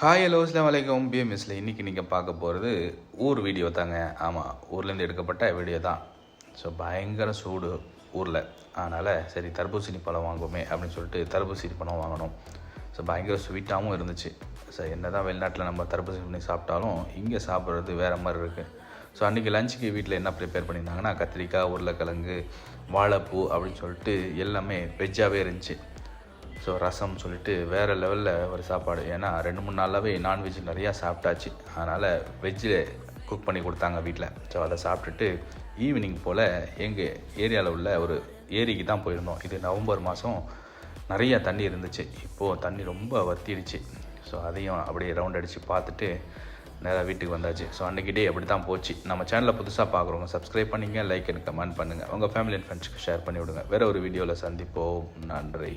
Hi hello அஸ்ஸலாமு அலைக்கும் பிஎம்எஸ்ல இன்றைக்கி நீங்கள் பார்க்க போகிறது ஊர் வீடியோ தாங்க. ஆமாம், ஊர்லேருந்து எடுக்கப்பட்ட வீடியோ தான். ஸோ பயங்கர சூடு ஊரில். அதனால் சரி தர்பூசணி பழம் வாங்குவோமே அப்படின்னு சொல்லிட்டு தர்பூசணி பழம் வாங்கினோம். ஸோ பயங்கர ஸ்வீட்டாகவும் இருந்துச்சு. ஸோ என்ன தான் வெளிநாட்டில் நம்ம தர்பூசணி பண்ணி சாப்பிட்டாலும் இங்கே சாப்பிட்றது வேறு மாதிரி இருக்குது. ஸோ அன்றைக்கி லஞ்சுக்கு வீட்டில் என்ன ப்ரிப்பேர் பண்ணியிருந்தாங்கன்னா கத்திரிக்காய், உருளைக்கிழங்கு, வாழைப்பூ அப்படின்னு சொல்லிட்டு எல்லாமே வெஜ்ஜாகவே இருந்துச்சு. ஸோ ரசம் சொல்லிட்டு வேறு லெவலில் ஒரு சாப்பாடு. ஏன்னா 2-3 நாளாகவே நான்வெஜ் நிறையா சாப்பிட்டாச்சு. அதனால் வெஜ்ஜில் குக் பண்ணி கொடுத்தாங்க வீட்டில். ஸோ அதை சாப்பிட்டுட்டு ஈவினிங் போல் எங்கள் ஏரியாவில் உள்ள ஒரு ஏரிக்கு தான் போயிருந்தோம். இது நவம்பர் மாதம் நிறையா தண்ணி இருந்துச்சு. இப்போது தண்ணி ரொம்ப வற்றிடுச்சு. ஸோ அதையும் அப்படியே ரவுண்ட் அடித்து பார்த்துட்டு நேராக வீட்டுக்கு வந்தாச்சு. ஸோ அன்றைக்கி டே அப்படி தான் போச்சு. நம்ம சேனலை புதுசாக பார்க்குறவங்க சப்ஸ்கிரைப் பண்ணிங்க, லைக் அண்ட் கமெண்ட் பண்ணுங்கள், உங்கள் ஃபேமிலி அண்ட் ஃப்ரெண்ட்ஸ்க்கு ஷேர் பண்ணி விடுங்க. வேறு ஒரு வீடியோவில் சந்திப்போம். நன்றி.